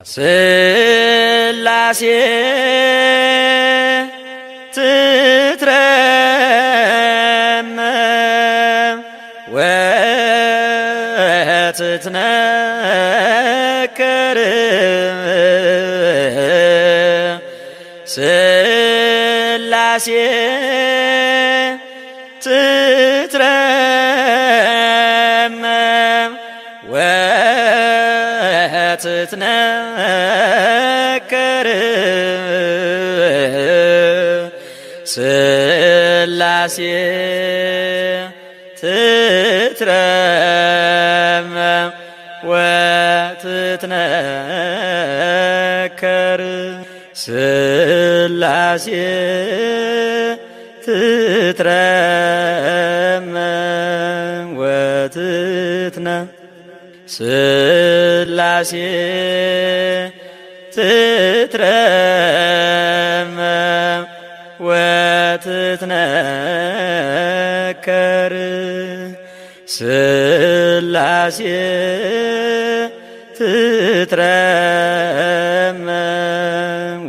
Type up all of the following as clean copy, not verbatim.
ስላሴ ትትረመም ወትትነከር ስላሴ ትትረመም ወትትነከር ስላሴ ትትረመም ወትትነከር ስላሴ ትትረመም ስላሴ ትትረመም ወትትነከር ስላሴ ትትረመም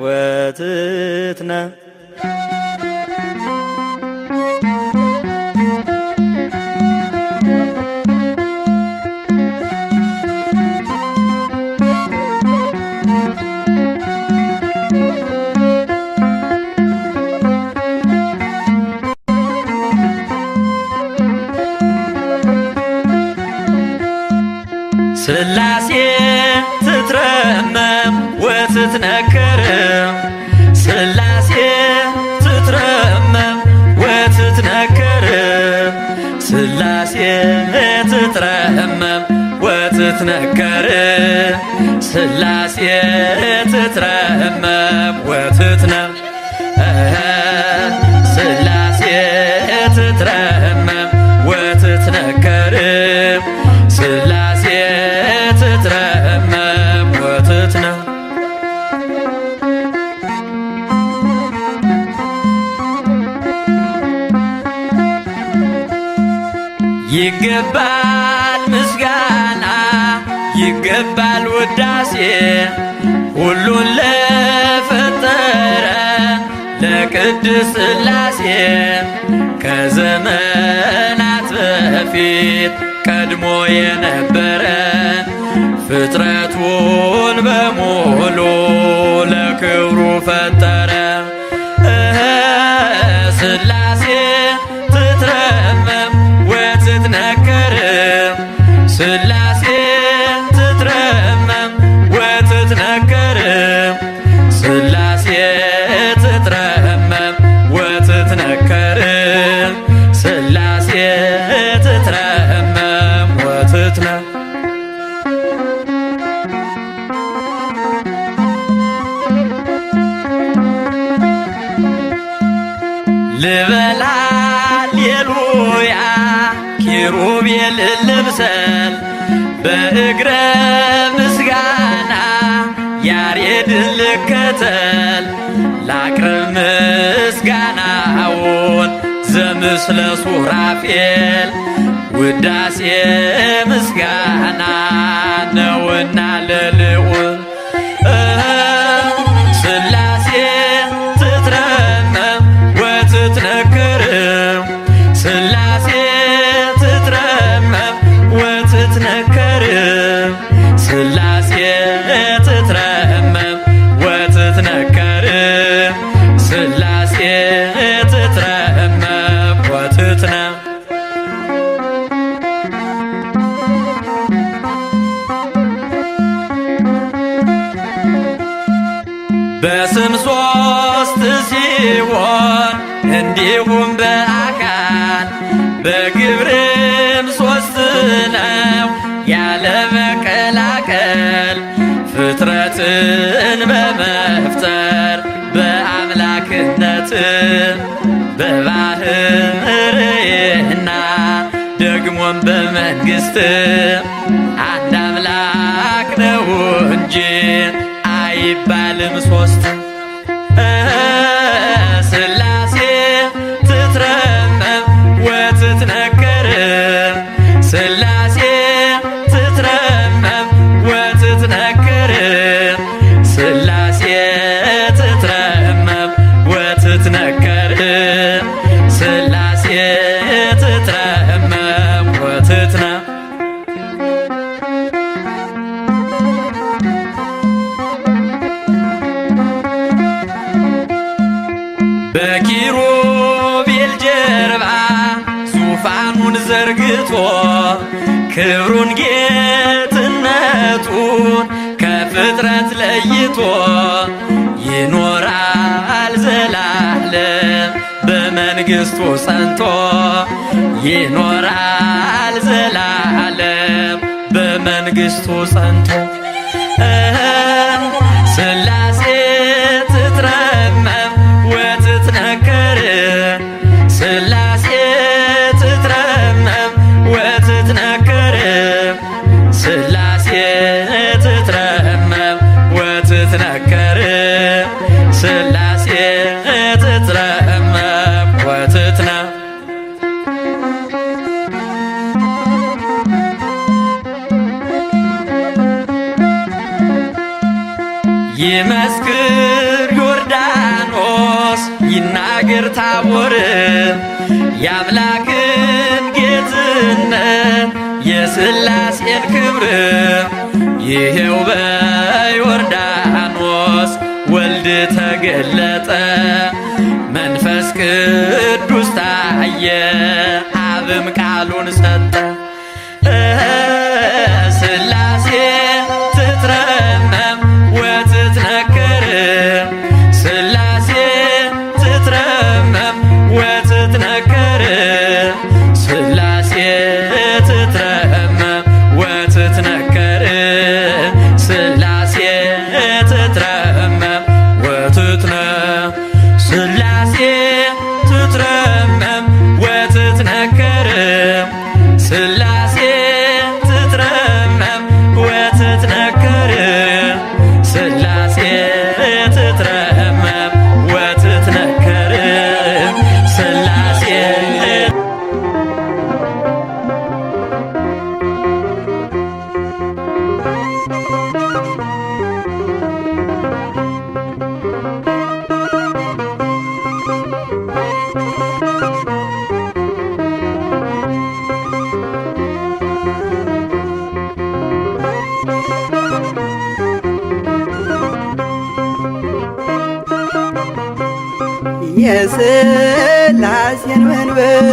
ወትትነከር ስላሴ ትትረመም ወትትነከር ስላሴ ትትረመም ወትትነከር ስላሴ ትትረመም ወትትነከር ስላሴ ትትረመም ስላሴ ትትረመም ወትትነከር ስላሴ ትትረመም ይገባል ምስጋና ይገባል ውዳሴ ሁሉን ለፈጠረ ለቅድስት ስላሴ ከዘመናት በፊት ቀድሞ የነበረ ፍጥረቱን በሙሉ ለክብሩ ፈጠረ። ስላሴ ትትረመም ወትትነከር ስላሴ ትትረመም ወትትነከር ስላሴ ትትረመም ወትትነከር ስላሴ ትትረመም ወትትነከር ልበላ ሌሉያ ኪሩቤል ልብሰል በእግረ ምስጋና ያሬድን ልከተል ላቅርብ ምስጋናውን ዘምስለ ሱራፌል ውዳሴ ምስጋና ነውና ለልዑል ስላሴ ትትረመም ወትትነከር ስላሴ ትትረመም ወትትነከር ስላሴ ትትረመም ወትትነከር ስላሴ ትትረመም ወትትነከር በስም ሶስት ሲሆን እንዲሁም በአካል በግብርም ሶስት ነው ያለ መቀላቀል ፍጥረትን በመፍጠር በአምላክነት በባህርይና ደግሞም በመንግሥት አንድ አምላክ ነው እንጂ አይባልም ሶስት። ስላሴ ትትረመም ወትትነከር ስላሴ ትትረመም ወትትነከር በኪሩቤል ጀርባ ዙፋኑን ዘርግቶ ክብሩን ጌትነቱን ከፍጥረት ለይቶ ይኖራል ዘላለም በመንግሥቱ ጸንቶ ይኖራል ዘላለም በመንግሥቱ ጸንቶ ሥላሴ ትትረመም ወትትነከር ሥላሴ ትትረመም ወትትነከር ሥላሴ ትትረመም ወትትነከር ሥላሴ ትትረመም ወትትነ ይመስክር ዮርዳኖስ ይናገር ታቦር የአምላክን ጌትነት የሥላሴን ክብር ይሄው በዮርዳኖስ ወልድ ተገለጠ መንፈስ ቅዱስ ታየ አብም ቃሉን ሰጠ ሥላሴ ትትረመም ወትትነከር ሥላሴ ትትረመም ወትትነከር ሥላሴ ትትረመም ወትትነከር ሥላሴ ትትረመም ወትትነ ሥላሴ ትትረመም ወትትነከር ሥላሴ ትትረመም ወትትነከር ሥላሴ ትትረመም ወትትነከር ሥላሴ የሥላሴን መንበር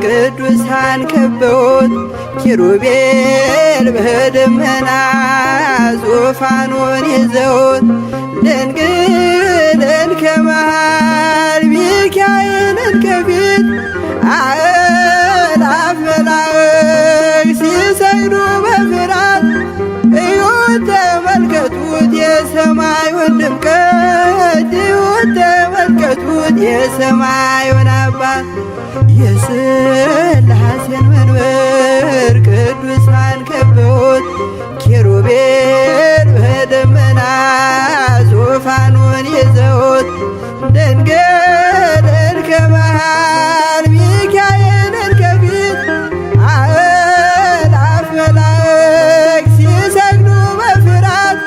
ቅዱሳን ከበውት ኪሩቤል በደመና ዙፋኑን ይዘውት ድንግልን ከመሃል ሚካኤልን ከፊት አእላፍ መላእክት ሲሰግዱ በፍርሃት እዩት ተመልከቱት የሰማዩን ድምቀት እዩት ተመልከቱት የሰማዩን አባት የሥላሴን መንበር ቅዱሳን ከበውት ኪሩቤል በደመና ዙፋኑን ይዘውት ድንግልን ከመሃል ሚካኤልን ከፊት አእላፍ መላእክት ሲሰግዱ በፍርሃት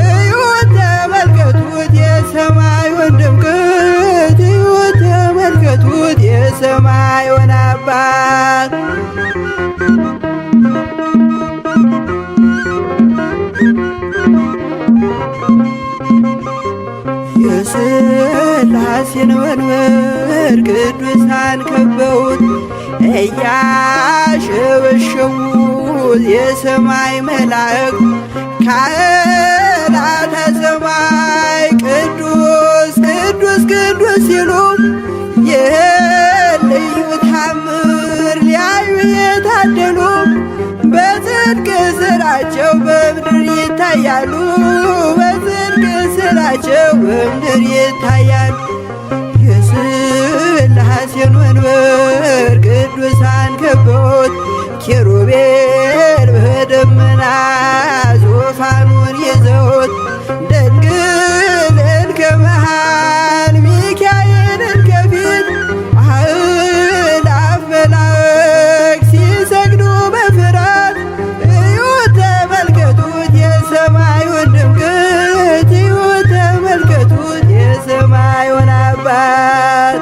እዩት ተመልከቱት የሰማዩን ድምቀት እዩት ተመልከቱት የሰማዩን አባት የሥላሴን መንበር ቅዱሳን ከበውት እያሸበሸቡት የሰማይ መላእክት ካህናተ ሰማይ ቅዱስ ቅዱስ ቅዱስ ሲሉ ይህን ልዩ ታምር ሊያዩ የታደሉ በጽድቅ ሥራቸው በምድር ይታያሉ በጽድቅ ሥራቸው በምድር ይታያሉ የሥላሴን መንበር ቅዱሳን ከበውት ኪሩቤል በደመና ዙፋኑን ይዘውት ድንግልን ከመሃል ሚካኤልን ከፊት አእላፍ መላእክት ሲሰግዱ በፍርሃት እዩት ተመልከቱት የሰማዩን ድምቀት እዩት ተመልከቱት የሰማዩን አባት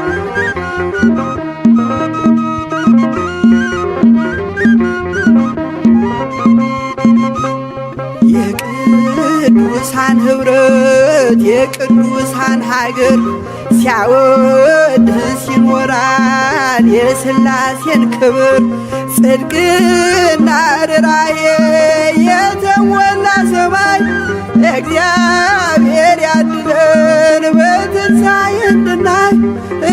የቅዱሳን ኅብረት የቅዱሳን ሀገር ሲያወድስ ይኖራል የሥላሴን ክብር። ጽድቅና ርራዬ የተሞላ ሰማይ እግዚአብሔር ያድለን በትንሣኤ እንድናይ።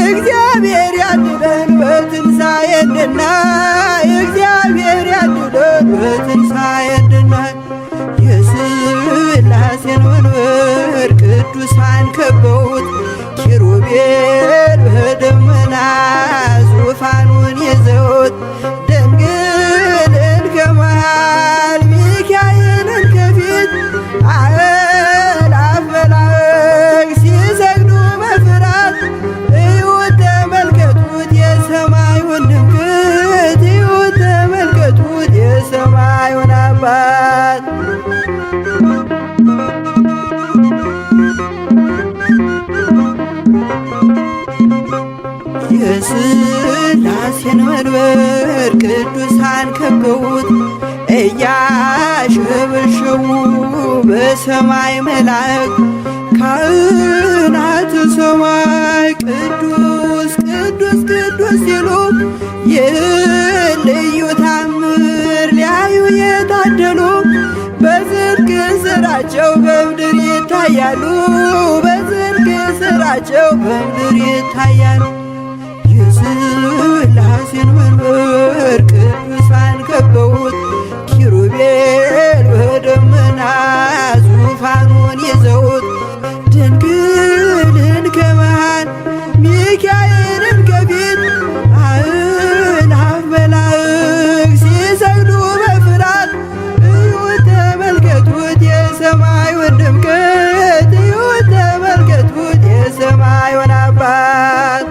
እግዚአብሔር ያድለን በትንሣኤ እንድናይ። እግዚአብሔር ያድለን በትንሣኤ እንድናይ። የሥላሴን መንበር ቅዱሳን ከበውት ኪሩቤል በደመና ዙፋኑን ይዘውት ድንግልን ከመሃል ሚካኤልን ከፊት አእላፍ መላእክት ሲሰግዱ በፍርሃት እዩት ተመልከቱት የሰማዩን ድምቀት። እዩት ተመልከቱት የሰማዩን አባት። የሥላሴን መንበር ቅዱሳን ከበውት እያሸበሸቡ በሰማይ መላእክት ካህናተ ሰማይ ቅዱስ ቅዱስ ቅዱስ ሲሉ ይህን ልዩ ታምር ሊያዩ የታደሉ በጽድቅ ሥራቸው በምድር ይታያሉ። በጽድቅ ሥራቸው በምድር ይታያሉ። የሥላሴን መንበር ቅዱሳን ከበውት ኪሩቤል በደመና ዙፋኑን ይዘውት ድንግልን ከመሃል ሚካኤልን ከፊት አእላፍ መላእክት ሲሰግዱ በፍርሃት እዩት ተመልከቱት የሰማዩን ድምቀት። እዩት ተመልከቱት የሰማዩን አባት።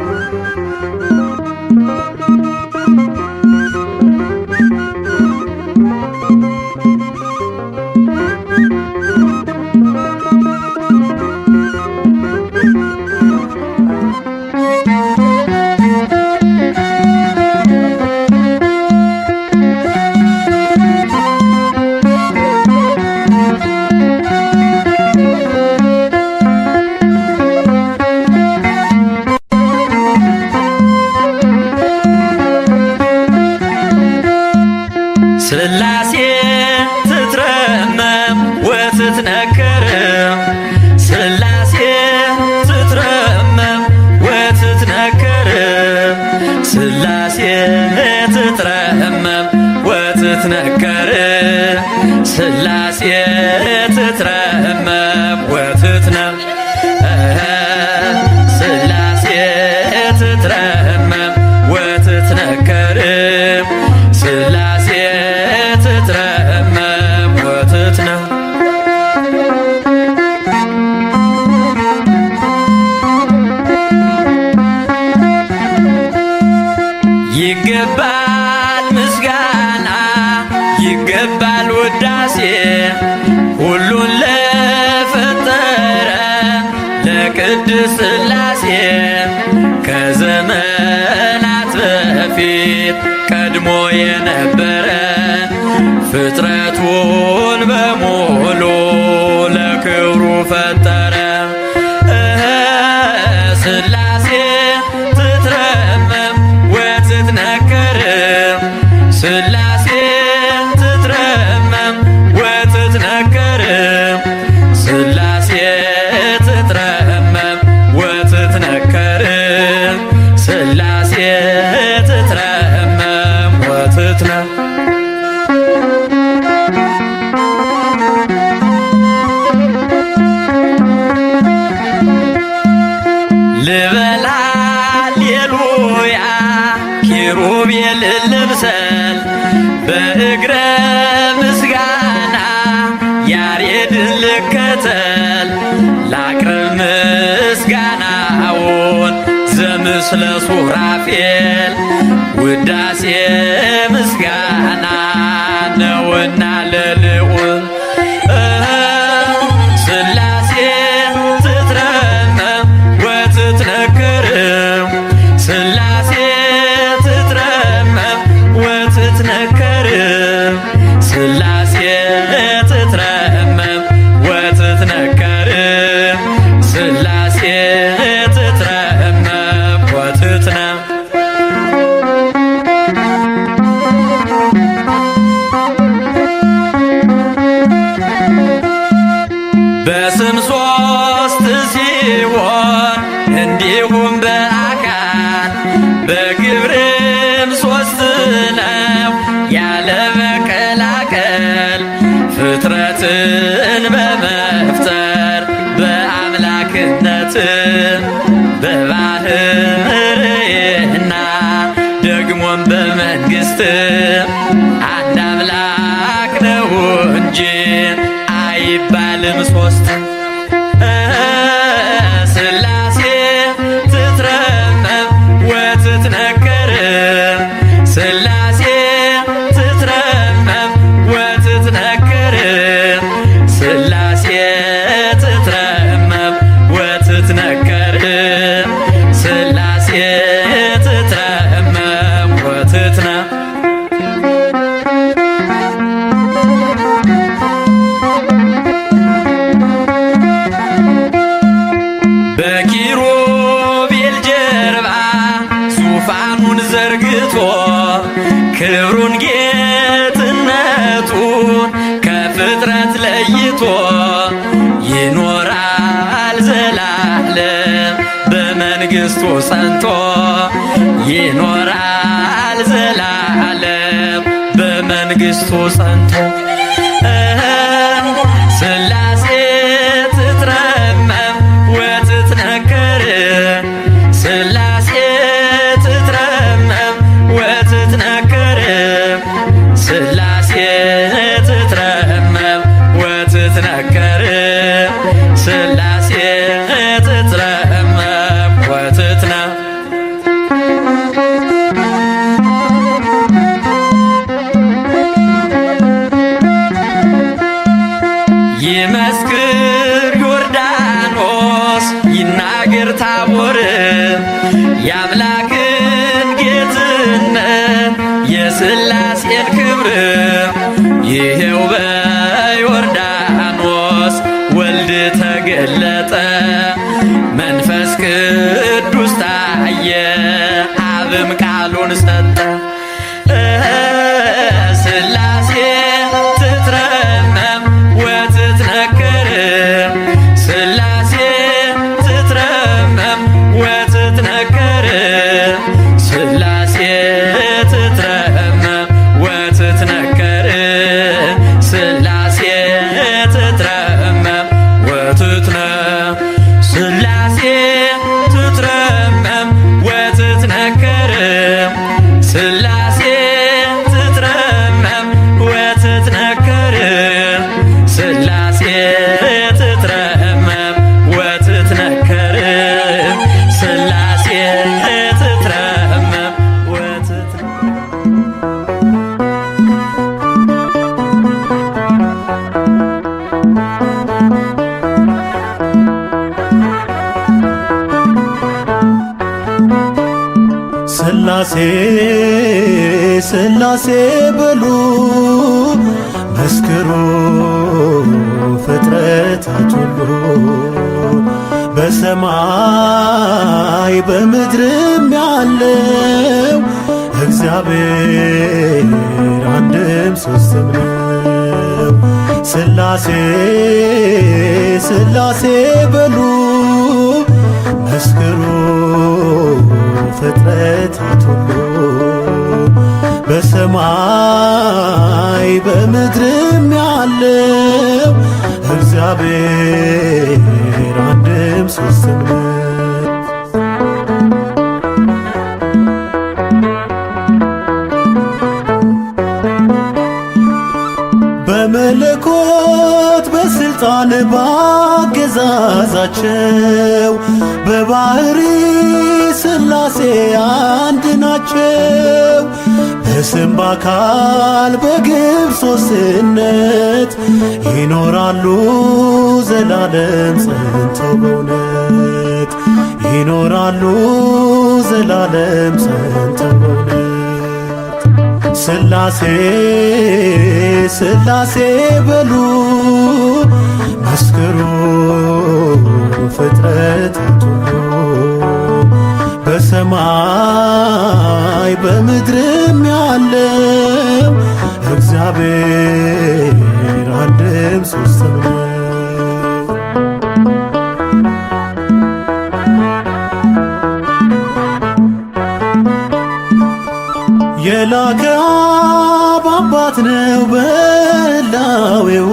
ሥላሴ ትትረመም ወትትነከር ሥላሴ ትትረመም ወትትነከር ሥላሴ ትትረመም ወትትነከር ሥላሴ ትትረመም ወትትነከር ሥላሴ ትትረመም ወትትነከር ሥላሴ ትትረመም ወትትነከር ይገባል ምስጋና ይገባል ውዳሴ ሁሉን ለፈጠረ ለቅድስት ሥላሴ ከዘመናት በፊት ቀድሞ የነበረ ፍጥረቱን በሙሉ ለክብሩ ፈጠረ። ሥላሴ ትትረመም ወትትነከር ሥላሴ ትትረመም ወትትነከር ሥላሴ ትትረመም ወትትነከር ሥላሴ ትትረመም ወትትነከር ልበል ሃሌሉያ ኪሩቤል ልብሰል በእግረ ምስጋና ያሬድን ልከተል ላቅርብ ምስጋናውን ዘምስለ ሱራፌል ውዳሴ ምስጋና ነውና ለልዑል ሥላሴ ትትረመም ወትትነከር ሥላሴ ትትረመም ወትትነከር ሥላሴ ትትረመም ወትትነከር ሥላሴ ትትረመም በስም ሶስት ሲሆን እንዲሁም በአካል በግብርም ሶስት ነው ያለ መቀላቀል ፍጥረትን በመፍጠር በአምላክነት በባህርይና ደግሞም በመንግሥት አንድ አምላክ ነው እንጂ አይባልም ሶስት። ሥላሴ ትትረመም ወትትነከር ሥላሴ ትትረመም ወትትነከር ሥላሴ ትትረመም ወትትነከር ሥላሴ ትትረመም ወትትነ በኪሩቤል ጀርባ ዙፋኑን ዘርግቶ ክብሩን ጌትነቱን ከፍጥረት ለይቶ ይኖራል ዘላለም በመንግሥቱ ጸንቶ ይኖራል ዘላለም በመንግሥቱ ጸንቶ ሥላሴ ትትረመም ወትትነከር ሥላሴ ትትረመም ወትትነከር ሥላሴ ትትረመም ወትትነከር ሥላሴ ትትረመም ወትትነ ይመስክር ዮርዳኖስ ይናገር ታቦር የአምላክን ጌትነት የሥላሴን ክብር ይሄው በዮርዳኖስ ወልድ ተገለጠ መንፈስ ቅዱስ ታየ አብም ቃሉን ሰጠ ሥላሴ ትትረመም ወትትነከር ሥላሴ ትትረመም ወትትነከር ሥላሴ ትትረመም ወትትነከር ሥላሴ ትትረመም ወትትነ ሥላሴ ትትረመም ወትትነከር ሥላሴ ትትረመም ወትትነከር ሥላሴ ትትረመም ወትትነከር ሥላሴ ትትረመም ወትትነ ሥላሴ ሥላሴ በሉ መስክሩ ፍጥረታት ሁሉ በሰማይ በምድርም ያለው እግዚአብሔር አንድም ሦስትም ነው። ሥላሴ ሥላሴ በሉ መስክሩ ፍጥረታት ሁሉ በሰማይ በምድርም ያለው እግዚአብሔር አንድም ሦስትም ነው። በመለኮት በሥልጣን ባገዛዛቸው በባሕሪ ሥላሴ አንድ ናቸው። በስም በአካል በግብ ሦስትነት ይኖራሉ ዘላለም ጸንተው በእውነት ይኖራሉ ዘላለም ጸንተው በእውነት ሥላሴ ሥላሴ በሉ መስክሩ ፍጥረታት ሁሉ በሰማይ በምድርም ያለው እግዚአብሔር አንድም ሦስትም ነው። የተላከ አብ አባት ነው በህላዌው፣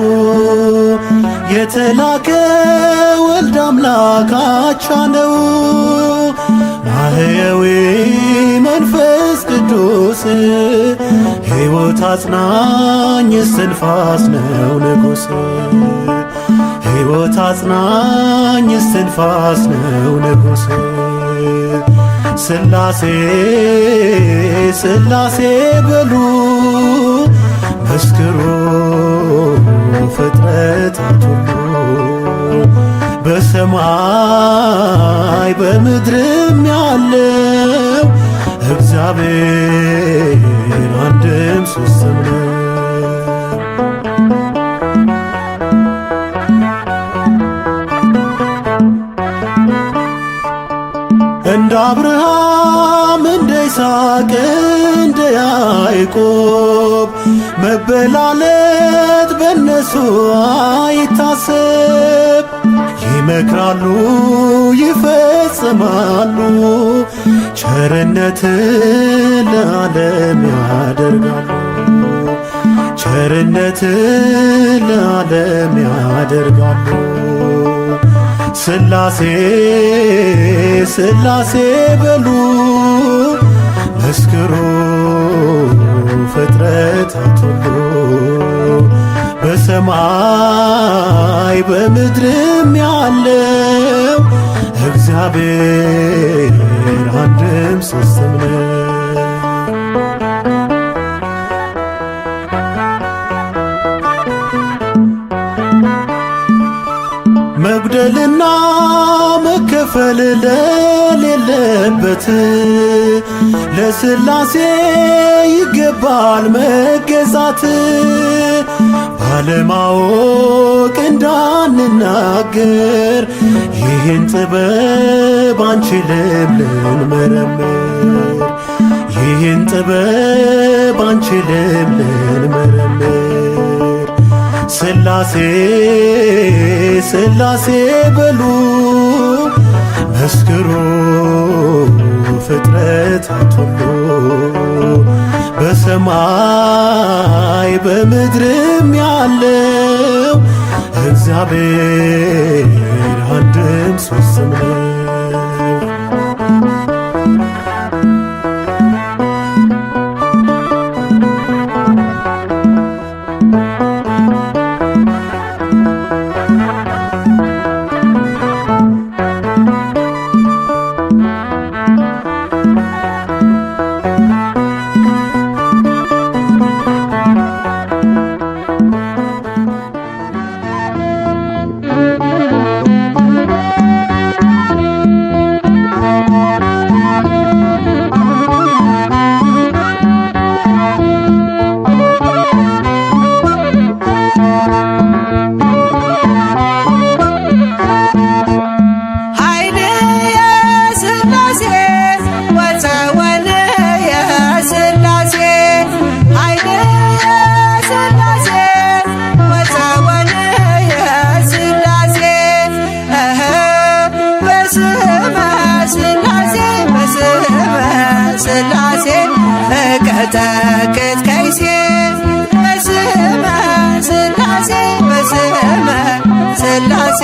የተላከ ወልድ አምላክ አቻ ነው። ማህየዊ መንፈስ ቅዱስ ሕይወት አጽናኝ እስትንፋስ ነው ንጉሥ፣ ሕይወት አጽናኝ እስትንፋስ ነው ንጉሥ። ሥላሴ ሥላሴ በሉ መስክሩ ፍጥረታት ሁሉ፣ በሰማይ በምድርም ያለው እግዚአብሔር አንድም ሦስትም ነው። እንደ አብርሃም እንደ ይስሐቅ እንደ ያዕቆብ መበላለት በነሱ አይታሰብ። ይመክራሉ ይፈጽማሉ፣ ቸርነትን ለዓለም ያደርጋሉ፣ ቸርነትን ለዓለም ያደርጋሉ። ሥላሴ ሥላሴ በሉ መስክሩ ፍጥረታት ሁሉ፣ በሰማይ በምድርም ያለው እግዚአብሔር አንድም ሦስትም ነው። መጉደልና መከፈል ለሌለበት ለሥላሴ ይገባል መገዛት። ባለማወቅ እንዳንናገር ይህን ጥበብ አንችልም ልንመረምር፣ ይህን ጥበብ አንችልም ልንመረምር። ሥላሴ ሥላሴ በሉ መስክሩ ፍጥረታት ሁሉ፣ በሰማይ በምድርም ያለው እግዚአብሔር አንድም ሦስትም ነው። እቀጠቅጥ ከይሴ በስመ ሥላሴ በስመ ሥላሴ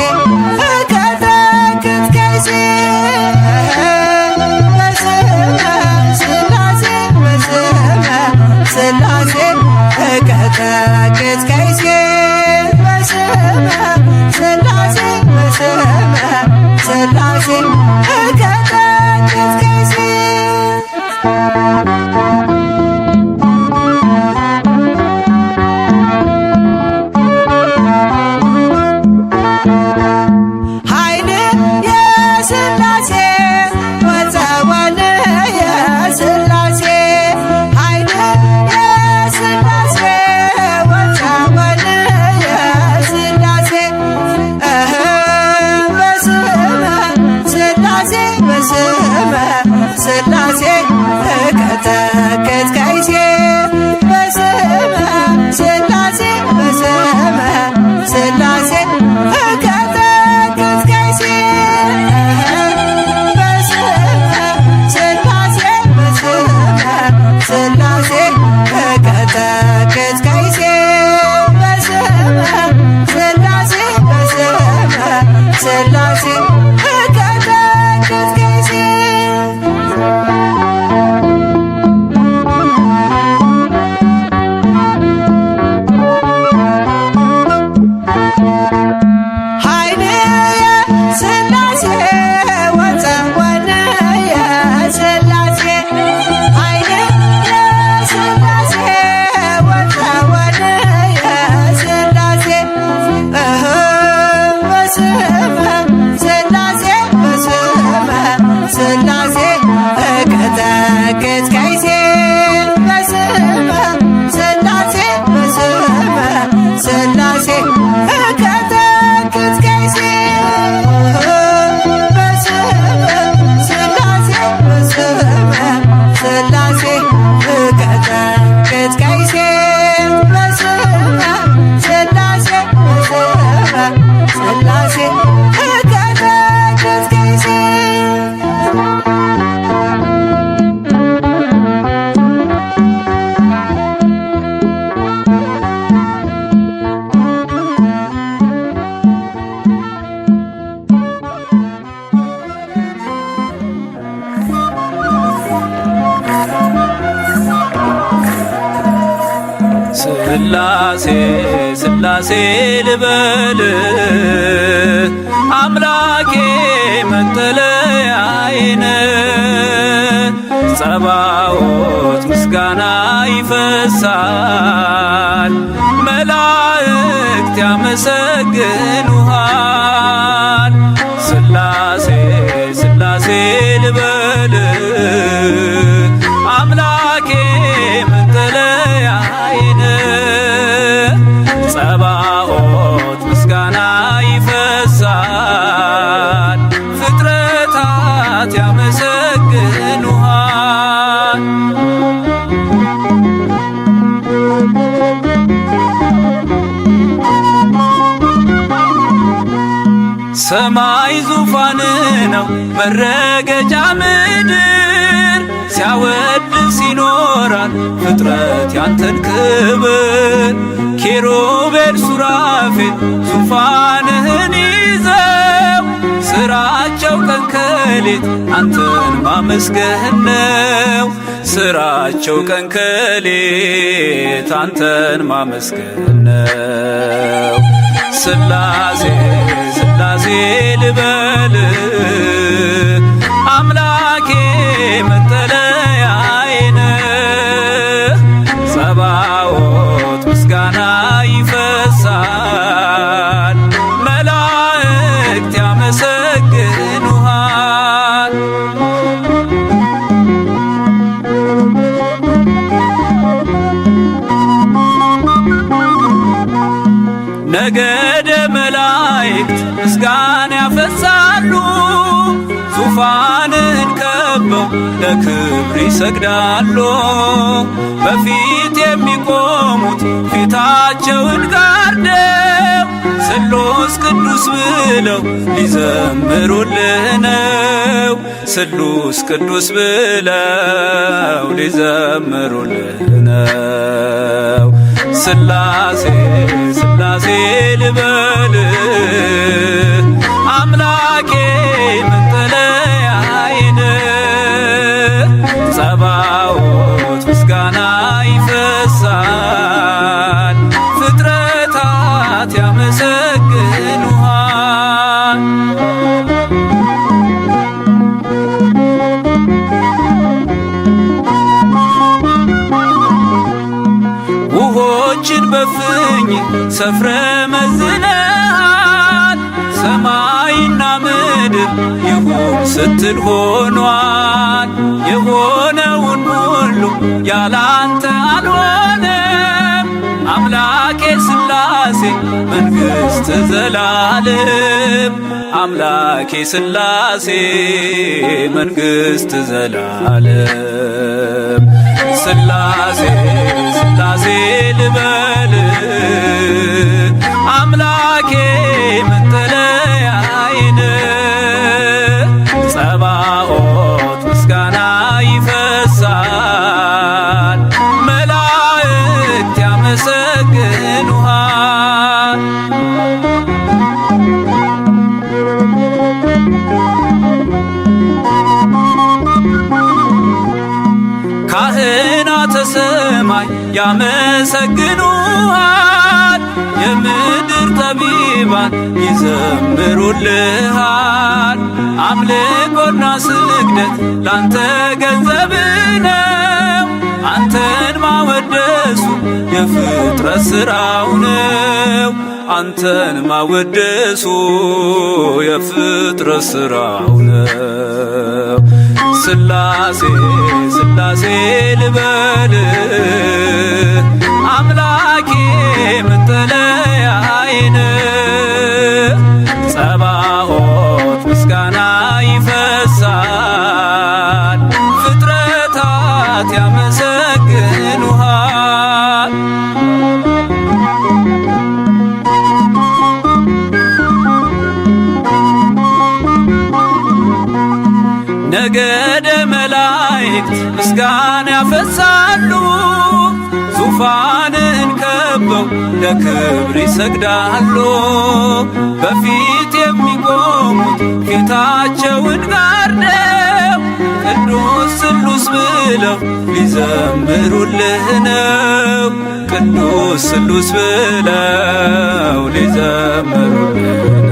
እቀጠቅጥ ከይሴ በስመ ሥላሴ በስመ ሥላሴ እቀጠቅጥ ከይሴ በስመ ሥላሴ በስመ ሥላሴ እቀጠቅጥ ከይሴ ሥላሴ እቀጠቅጥ ከይሴ በስመ ሥላሴ በስመ ሥላሴ እቀጠቅጥ ከይሴ በስመ ሥላሴ በስመ ሥላሴ ስላሴ ስላሴ ልበል አምላኬ መጠለያዬን ጸባዖት ምስጋና ይፈሳል መላእክት ያመሰግኑሃል ስላሴ ስላሴ ልበል አምላኬ መጠለያዬን ጸባዖት ምስጋና ይፈሳል ፍጥረታት ያመሰግኑሃል ሰማይ ዙፋን ነው መረገጫ ምድር ሲያወድስ ይኖራል ፍጥረት ያንተን ክብር ኪሩቤል ሱራፌል ዙፋንህን ይዘው ስራቸው ቀን ከሌት አንተን ማመስገን ነው ስራቸው ቀን ከሌት አንተን ማመስገን ነው ስላሴ ስላሴ ልበል አምላኬ መጠለያዬን ጸባዖት ምስጋና ይፈሳል መላእክት ያመሰግኑሃል ነገደ መላእክት ምስጋና ያፈሳሉ ዙፋንን ከበው ለክብር ይሰግዳሉ በፊት የሚቆሙት ፊታቸውን ጋርደው ስሉስ ቅዱስ ብለው ሊዘምሩልህ ነው ስሉስ ቅዱስ ብለው ሊዘምሩልህ ነው ስላሴ ስላሴ ልበል አምላኬ መጠለያዬን ጸባዖት ምስጋና ይፈሳል ፍጥረታት ያመሰግኑሃል ውሆችን በፍኝ ሰፍረ መዝነሃል ሰማይና ምድር ይሁን ስትል ሆኗል የሆነውን ሁሉ ያላንተ አልሆነም አምላኬ ስላሴ መንግሥት ዘላለም አምላኬ ስላሴ መንግሥት ዘላለም ስላሴ ስላሴ ልበል አምላኬ መጠለያዬን ጸባዖት ምስጋና ይፈሳል መላእክት ያመሰግኑሃል ካህናተ ሰማይ ያመሰግኑሃል የምድር ጠቢባን ይዘምሩልሃል አምልኮና ስግደት ላንተ ገንዘብ ነው አንተን ማወደሱ የፍጥረት ሥራው ነው አንተን ማወደሱ የፍጥረት ሥራው ነው ስላሴ ስላሴ ልበል አምላኬ መጠለያዬን ጸባዖት ምስጋና ይፈሳል ፍጥረታት ያመሰግኑሃል ነገደ መላእክት ምስጋና ያፈሳሉ ዙፋንን ከበው ለክብር ይሰግዳሉ በፊት የሚቆሙት ፊታቸውን ጋርደው ቅዱስ ስሉስ ብለው ሊዘምሩልህ ነው። ቅዱስ ስሉስ ብለው ሊዘምሩልህ